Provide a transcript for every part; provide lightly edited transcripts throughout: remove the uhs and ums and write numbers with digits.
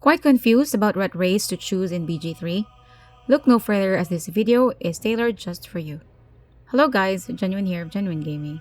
Quite confused about what race to choose in BG3? Look no further as this video is tailored just for you. Hello guys, Genuine here of Genuine Gaming,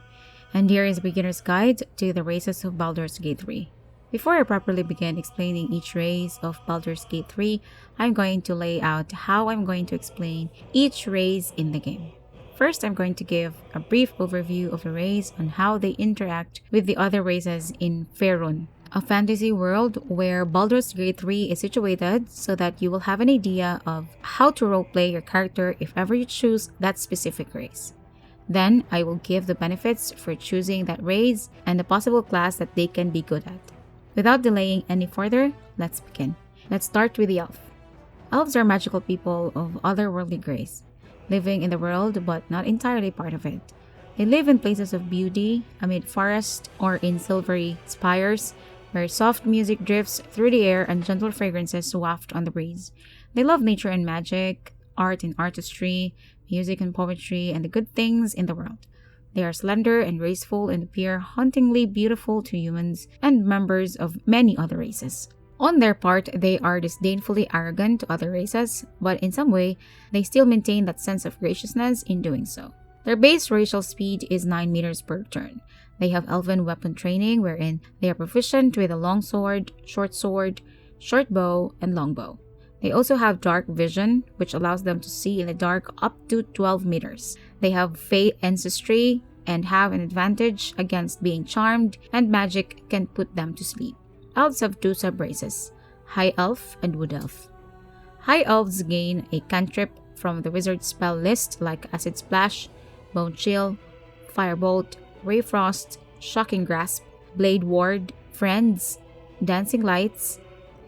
and here is a beginner's guide to the races of Baldur's Gate 3. Before I properly begin explaining each race of Baldur's Gate 3, I'm going to lay out how I'm going to explain each race in the game. First, I'm going to give a brief overview of the race on how they interact with the other races in Faerun, a fantasy world where Baldur's Gate 3 is situated, so that you will have an idea of how to roleplay your character if ever you choose that specific race. Then, I will give the benefits for choosing that race and the possible class that they can be good at. Without delaying any further, let's begin. Let's start with the elf. Elves are magical people of otherworldly grace, living in the world but not entirely part of it. They live in places of beauty, amid forests or in silvery spires, where soft music drifts through the air and gentle fragrances waft on the breeze. They love nature and magic, art and artistry, music and poetry, and the good things in the world. They are slender and graceful and appear hauntingly beautiful to humans and members of many other races. On their part, they are disdainfully arrogant to other races, but in some way, they still maintain that sense of graciousness in doing so. Their base racial speed is 9 meters per turn. They have elven weapon training wherein they are proficient with a longsword, short bow, and longbow. They also have dark vision, which allows them to see in the dark up to 12 meters. They have Fey ancestry and have an advantage against being charmed, and magic can put them to sleep. Elves have two sub-races, High Elf and Wood Elf. High Elves gain a cantrip from the wizard spell list like Acid Splash, Bone Chill, Firebolt, Ray Frost, Shocking Grasp, Blade Ward, Friends, Dancing Lights,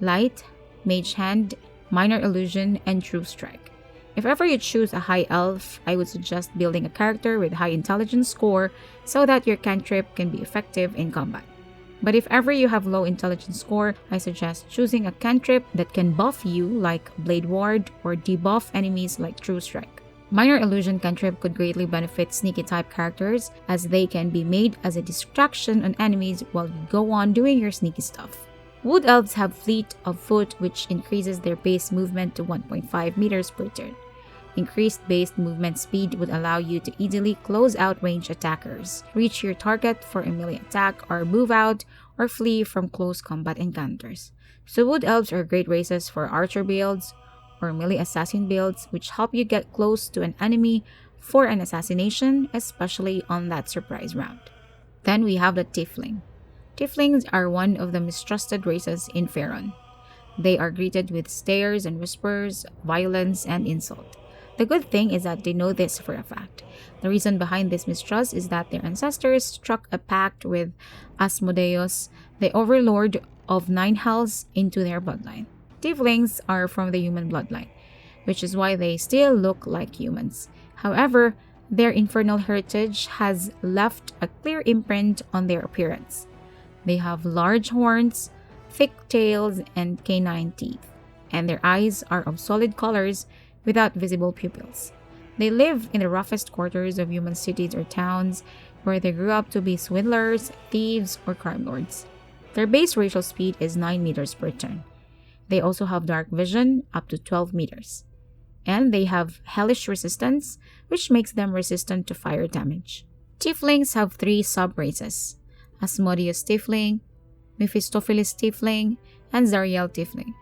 Light, Mage Hand, Minor Illusion, and True Strike. If ever you choose a High Elf, I would suggest building a character with high intelligence score so that your cantrip can be effective in combat. But if ever you have low intelligence score, I suggest choosing a cantrip that can buff you like Blade Ward or debuff enemies like True Strike. Minor Illusion cantrip could greatly benefit sneaky type characters as they can be made as a distraction on enemies while you go on doing your sneaky stuff. Wood Elves have Fleet of Foot, which increases their base movement to 1.5 meters per turn. Increased base movement speed would allow you to easily close out ranged attackers, reach your target for a melee attack, or move out or flee from close combat encounters. So Wood Elves are great races for archer builds or melee assassin builds, which help you get close to an enemy for an assassination, especially on that surprise round. Then we have the Tiefling. Tieflings are one of the mistrusted races in Faerun. They are greeted with stares and whispers, violence, and insult. The good thing is that they know this for a fact. The reason behind this mistrust is that their ancestors struck a pact with Asmodeus, the overlord of 9 hells, into their bloodline. Tieflings are from the human bloodline, which is why they still look like humans. However, their infernal heritage has left a clear imprint on their appearance. They have large horns, thick tails, and canine teeth, and their eyes are of solid colors without visible pupils. They live in the roughest quarters of human cities or towns, where they grew up to be swindlers, thieves, or crime lords. Their base racial speed is 9 meters per turn. They also have dark vision up to 12 meters. And they have hellish resistance, which makes them resistant to fire damage. Tieflings have 3 sub-races, Asmodeus Tiefling, Mephistopheles Tiefling, and Zariel Tiefling.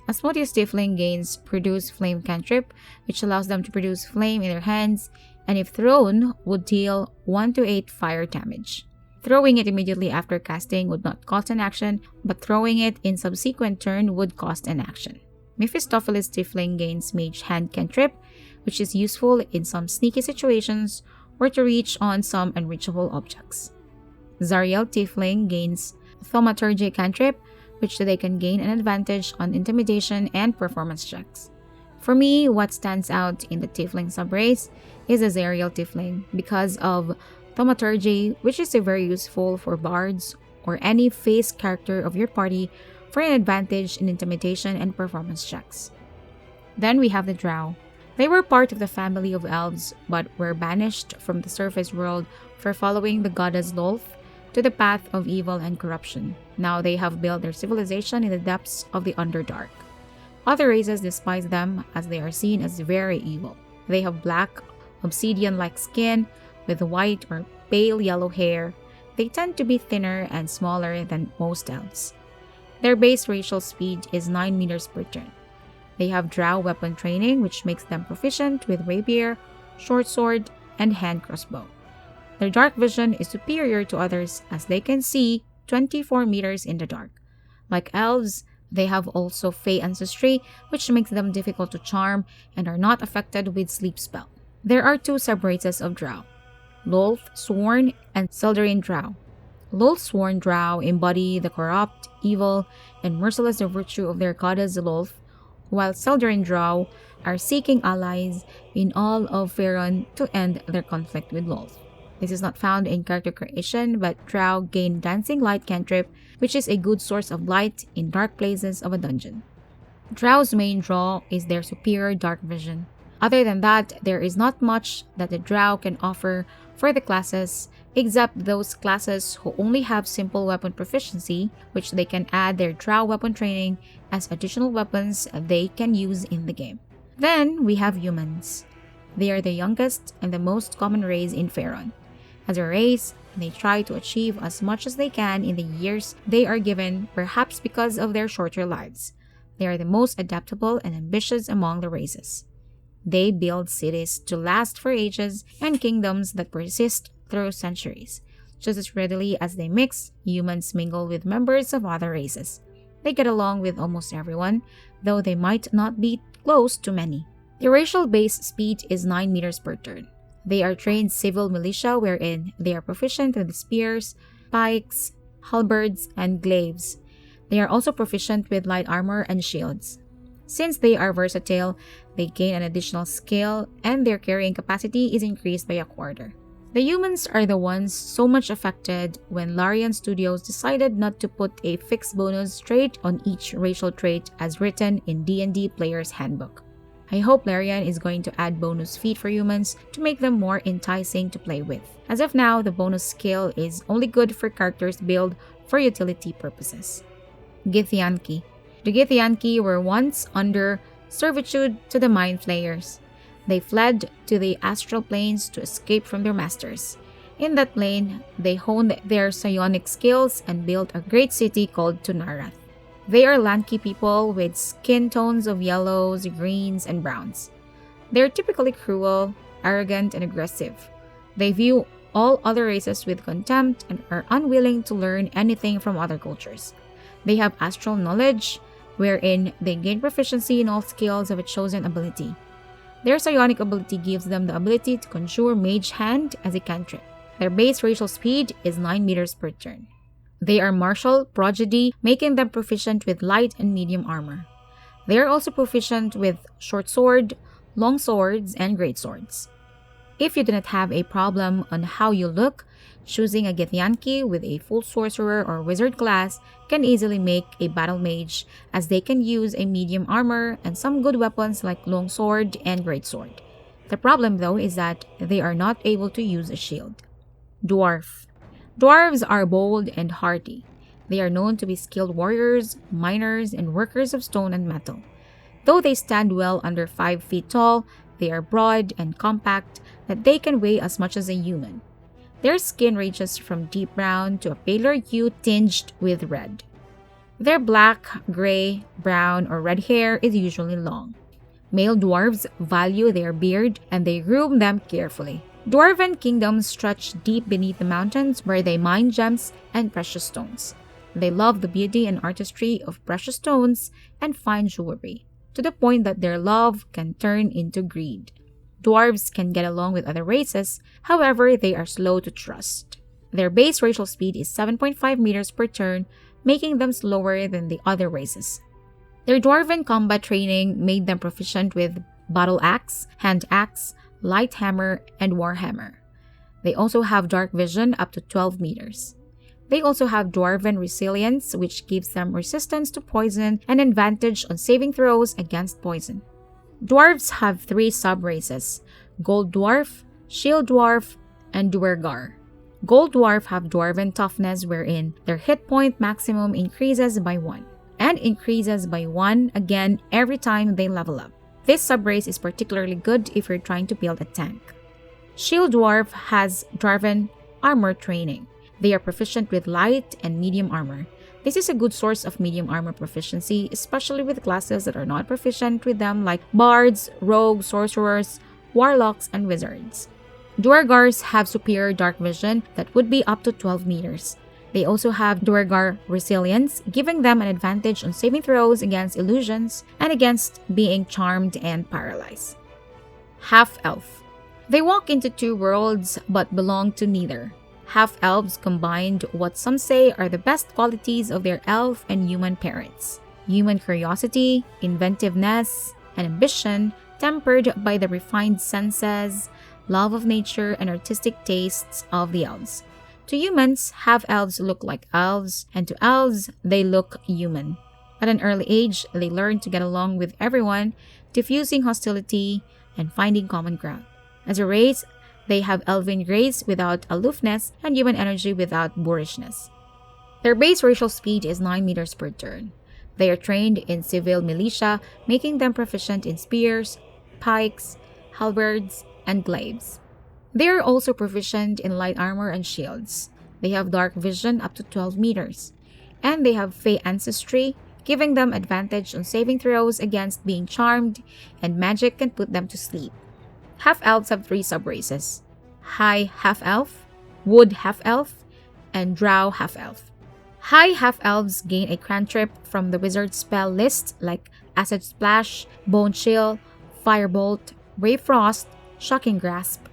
Asmodeus Tiefling gains Produce Flame cantrip, which allows them to produce flame in their hands, and if thrown, would deal 1 to 8 fire damage. Throwing it immediately after casting would not cost an action, but throwing it in subsequent turn would cost an action. Mephistopheles Tiefling gains Mage Hand cantrip, which is useful in some sneaky situations or to reach on some unreachable objects. Zariel Tiefling gains Thaumaturgy cantrip, which they can gain an advantage on intimidation and performance checks. For me, what stands out in the Tiefling subrace is the Zariel Tiefling because of Thaumaturgy, which is very useful for bards or any face character of your party for an advantage in intimidation and performance checks. Then we have the Drow. They were part of the family of elves but were banished from the surface world for following the goddess Lolth to the path of evil and corruption. Now they have built their civilization in the depths of the Underdark. Other races despise them as they are seen as very evil. They have black, obsidian-like skin with white or pale yellow hair. They tend to be thinner and smaller than most elves. Their base racial speed is 9 meters per turn. They have drow weapon training, which makes them proficient with rapier, short sword, and hand crossbow. Their dark vision is superior to others as they can see 24 meters in the dark. Like elves, they have also Fey ancestry, which makes them difficult to charm and are not affected with sleep spell. There are 2 subraces of drow, Lolth Sworn and Seldarin Drow. Lolth Sworn Drow embody the corrupt, evil, and merciless virtue of their goddess Lolth, while Seldarin Drow are seeking allies in all of Faerun to end their conflict with Lolth. This is not found in character creation, but drow gain Dancing Light cantrip, which is a good source of light in dark places of a dungeon. Drow's main draw is their superior dark vision. Other than that, there is not much that the drow can offer for the classes, except those classes who only have simple weapon proficiency, which they can add their drow weapon training as additional weapons they can use in the game. Then we have humans. They are the youngest and the most common race in Faerun. As a race, they try to achieve as much as they can in the years they are given, perhaps because of their shorter lives. They are the most adaptable and ambitious among the races. They build cities to last for ages and kingdoms that persist through centuries. Just as readily as they mix, humans mingle with members of other races. They get along with almost everyone, though they might not be close to many. The racial base speed is 9 meters per turn. They are trained civil militia wherein they are proficient with spears, pikes, halberds, and glaives. They are also proficient with light armor and shields. Since they are versatile, they gain an additional skill and their carrying capacity is increased by a quarter. The humans are the ones so much affected when Larian Studios decided not to put a fixed bonus trait on each racial trait as written in D&D Player's Handbook. I hope Larian is going to add bonus feat for humans to make them more enticing to play with. As of now, the bonus skill is only good for characters built for utility purposes. Githyanki. The Githyanki were once under servitude to the Mind Flayers. They fled to the astral planes to escape from their masters. In that plane, they honed their psionic skills and built a great city called Tunarath. They are lanky people with skin tones of yellows, greens, and browns. They are typically cruel, arrogant, and aggressive. They view all other races with contempt and are unwilling to learn anything from other cultures. They have astral knowledge, wherein they gain proficiency in all skills of a chosen ability. Their psionic ability gives them the ability to conjure Mage Hand as a cantrip. Their base racial speed is 9 meters per turn. They are martial prodigy, making them proficient with light and medium armor. They are also proficient with short sword, long swords, and great swords. If you do not have a problem on how you look, choosing a Githyanki with a full sorcerer or wizard class can easily make a battle mage, as they can use a medium armor and some good weapons like long sword and great sword. The problem though is that they are not able to use a shield. Dwarf. Dwarves are bold and hardy. They are known to be skilled warriors, miners, and workers of stone and metal. Though they stand well under 5 feet tall, they are broad and compact that they can weigh as much as a human. Their skin ranges from deep brown to a paler hue tinged with red. Their black, gray, brown, or red hair is usually long. Male dwarves value their beard and they groom them carefully. Dwarven kingdoms stretch deep beneath the mountains where they mine gems and precious stones. They love the beauty and artistry of precious stones and fine jewelry, to the point that their love can turn into greed. Dwarves can get along with other races, however, they are slow to trust. Their base racial speed is 7.5 meters per turn, making them slower than the other races. Their dwarven combat training made them proficient with battle axe, hand axe, light hammer, and warhammer. They also have dark vision up to 12 meters. They also have dwarven resilience, which gives them resistance to poison and advantage on saving throws against poison. Dwarves have 3 sub-races: Gold Dwarf, Shield Dwarf, and Duergar. Gold Dwarf have Dwarven Toughness, wherein their hit point maximum increases by 1, and increases by 1 again every time they level up. This subrace is particularly good if you're trying to build a tank. Shield Dwarf has Dwarven Armor Training. They are proficient with light and medium armor. This is a good source of medium armor proficiency, especially with classes that are not proficient with them like bards, rogues, sorcerers, warlocks, and wizards. Duergars have superior dark vision that would be up to 12 meters. They also have Duergar Resilience, giving them an advantage on saving throws against illusions and against being charmed and paralyzed. Half-Elf. They walk into two worlds but belong to neither. Half-elves combined what some say are the best qualities of their elf and human parents: human curiosity, inventiveness, and ambition, tempered by the refined senses, love of nature, and artistic tastes of the elves. To humans, half-elves look like elves, and to elves, they look human. At an early age, they learn to get along with everyone, diffusing hostility and finding common ground. As a race, they have elven grace without aloofness and human energy without boorishness. Their base racial speed is 9 meters per turn. They are trained in civil militia, making them proficient in spears, pikes, halberds, and glaives. They are also proficient in light armor and shields. They have dark vision up to 12 meters. And they have Fey ancestry, giving them advantage on saving throws against being charmed, and magic can put them to sleep. Half-elves have 3 subraces: High Half-Elf, Wood Half-Elf, and Drow Half-Elf. High Half-Elves gain a cantrip from the wizard spell list like Acid Splash, Bone Chill, Firebolt, Brave Frost, Shocking Grasp,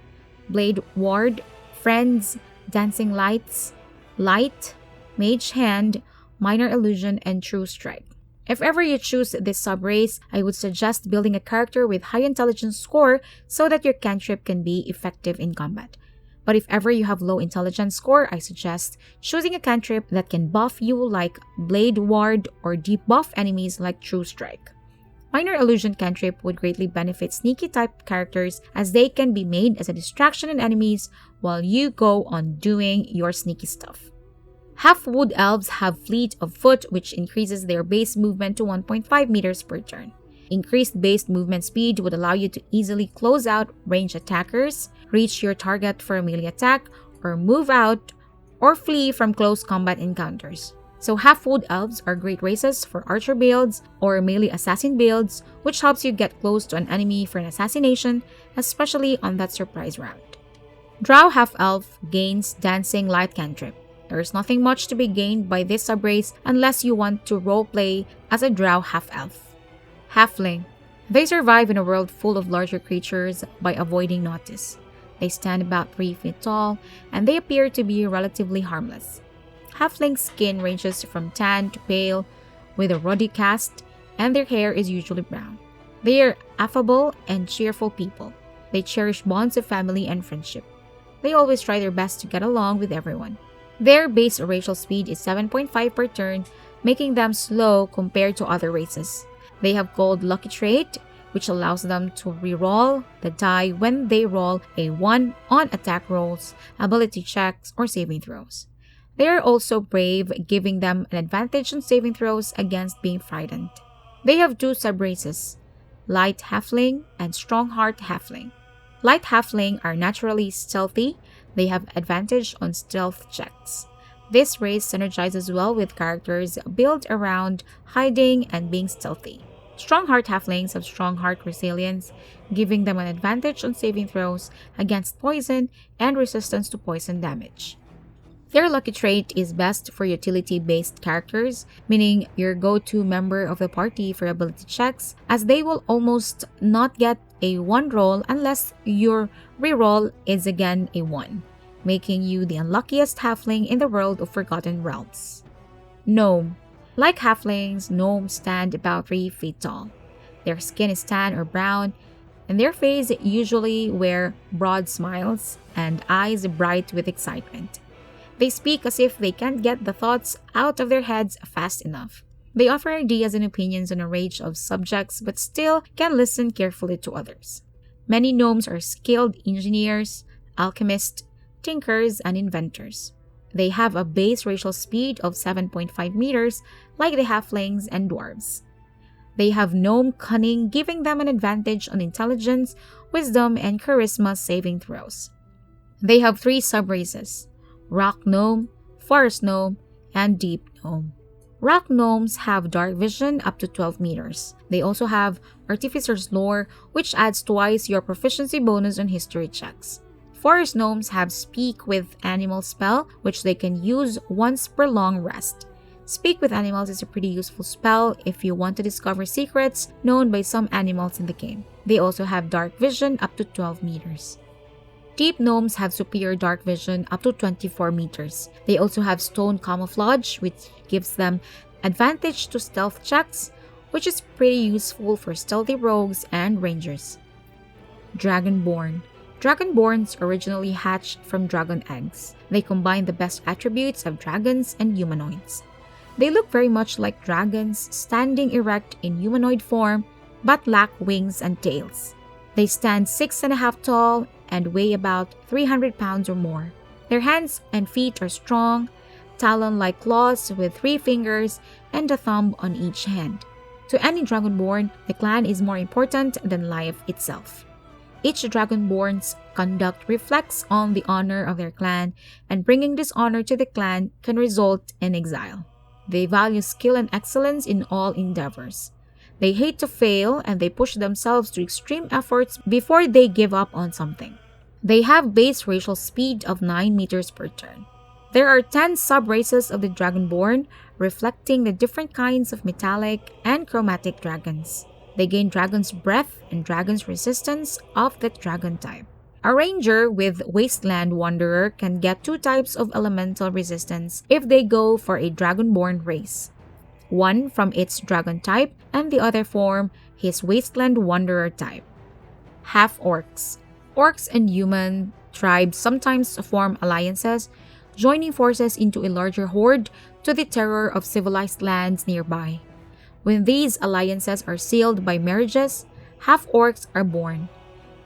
Blade Ward, Friends, Dancing Lights, Light, Mage Hand, Minor Illusion, and True Strike. If ever you choose this subrace, I would suggest building a character with high intelligence score so that your cantrip can be effective in combat. But if ever you have low intelligence score, I suggest choosing a cantrip that can buff you like Blade Ward or debuff enemies like True Strike. Minor Illusion cantrip would greatly benefit sneaky type characters as they can be made as a distraction on enemies while you go on doing your sneaky stuff. Half-Wood Elves have Fleet of Foot, which increases their base movement to 1.5 meters per turn. Increased base movement speed would allow you to easily close out ranged attackers, reach your target for a melee attack, or move out or flee from close combat encounters. So Half-Wood Elves are great races for archer builds or melee assassin builds, which helps you get close to an enemy for an assassination, especially on that surprise round. Drow Half-Elf gains Dancing Light cantrip. There is nothing much to be gained by this subrace unless you want to roleplay as a Drow Half-Elf. Halfling. They survive in a world full of larger creatures by avoiding notice. They stand about 3 feet tall, and they appear to be relatively harmless. Halfling's skin ranges from tan to pale, with a ruddy cast, and their hair is usually brown. They are affable and cheerful people. They cherish bonds of family and friendship. They always try their best to get along with everyone. Their base racial speed is 7.5 per turn, making them slow compared to other races. They have Gold Lucky Trait, which allows them to reroll the die when they roll a 1 on attack rolls, ability checks, or saving throws. They are also brave, giving them an advantage on saving throws against being frightened. They have 2 subraces, Light Halfling and Strong Heart Halfling. Light Halfling are naturally stealthy. They have advantage on stealth checks. This race synergizes well with characters built around hiding and being stealthy. Strong Heart Halflings have Strong Heart Resilience, giving them an advantage on saving throws against poison and resistance to poison damage. Their lucky trait is best for utility-based characters, meaning your go-to member of the party for ability checks, as they will almost not get a 1 roll unless your reroll is again a 1, making you the unluckiest halfling in the world of Forgotten Realms. Gnome. Like halflings, gnomes stand about 3 feet tall. Their skin is tan or brown, and their face usually wear broad smiles and eyes bright with excitement. They speak as if they can't get the thoughts out of their heads fast enough. They offer ideas and opinions on a range of subjects but still can listen carefully to others. Many gnomes are skilled engineers, alchemists, thinkers, and inventors. They have a base racial speed of 7.5 meters, like the halflings and dwarves. They have gnome cunning, giving them an advantage on intelligence, wisdom, and charisma saving throws. They have 3 subraces: rock gnome, forest gnome, and deep gnome. Rock gnomes have dark vision up to 12 meters. They also have Artificer's Lore, which adds twice your proficiency bonus on history checks. Forest gnomes have Speak with Animal spell, which they can use once per long rest. Speak with Animals is a pretty useful spell if you want to discover secrets known by some animals in the game. They also have dark vision up to 12 meters. Deep gnomes have superior dark vision up to 24 meters. They also have stone camouflage, which gives them advantage to stealth checks, which is pretty useful for stealthy rogues and rangers. Dragonborn. Dragonborns originally hatched from dragon eggs. They combine the best attributes of dragons and humanoids. They look very much like dragons, standing erect in humanoid form, but lack wings and tails. They stand 6.5 tall and weigh about 300 pounds or more. Their hands and feet are strong, talon-like claws with 3 fingers and a thumb on each hand. To any Dragonborn, the clan is more important than life itself. Each Dragonborn's conduct reflects on the honor of their clan, and bringing dishonor to the clan can result in exile. They value skill and excellence in all endeavors. They hate to fail, and they push themselves to extreme efforts before they give up on something. They have base racial speed of 9 meters per turn. There are 10 sub-races of the Dragonborn, reflecting the different kinds of metallic and chromatic dragons. They gain Dragon's Breath and Dragon's Resistance of the Dragon type. A ranger with Wasteland Wanderer can get 2 types of elemental resistance if they go for a Dragonborn race. One from its Dragon type and the other from his Wasteland Wanderer type. Half-Orcs. Orcs and human tribes sometimes form alliances, joining forces into a larger horde to the terror of civilized lands nearby. When these alliances are sealed by marriages, half-orcs are born.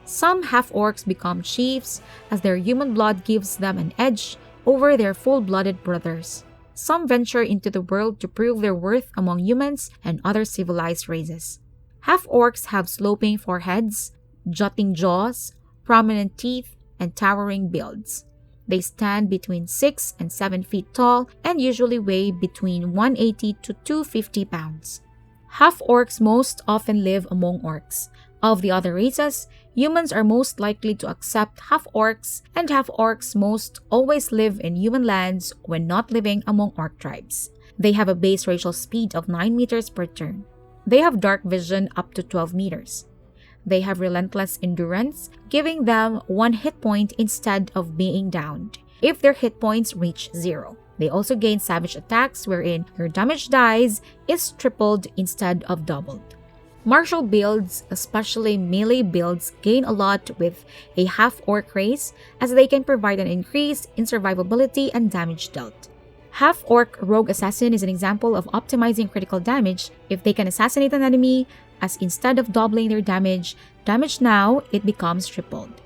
Some half-orcs become chiefs, as their human blood gives them an edge over their full-blooded brothers. Some venture into the world to prove their worth among humans and other civilized races. Half-orcs have sloping foreheads, jutting jaws, prominent teeth, and towering builds. They stand between 6 and 7 feet tall and usually weigh between 180 to 250 pounds. Half-orcs most often live among orcs. Of the other races, humans are most likely to accept half-orcs, and half-orcs most always live in human lands when not living among orc tribes. They have a base racial speed of 9 meters per turn. They have dark vision up to 12 meters. They have relentless endurance, giving them 1 hit point instead of being downed if their hit points reach 0. They also gain savage attacks wherein your damage dice is tripled instead of doubled. Martial builds, especially melee builds, gain a lot with a half-orc race, as they can provide an increase in survivability and damage dealt. Half-orc rogue assassin is an example of optimizing critical damage. If they can assassinate an enemy, as instead of doubling their damage now, it becomes tripled.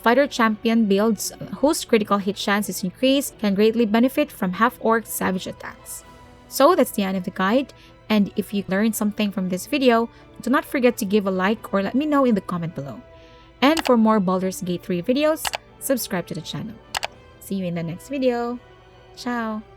Fighter champion builds whose critical hit chance is increased can greatly benefit from half-orc savage attacks. So that's the end of the guide, and if you learned something from this video, do not forget to give a like or let me know in the comment below. And for more Baldur's Gate 3 videos, subscribe to the channel. See you in the next video. Ciao!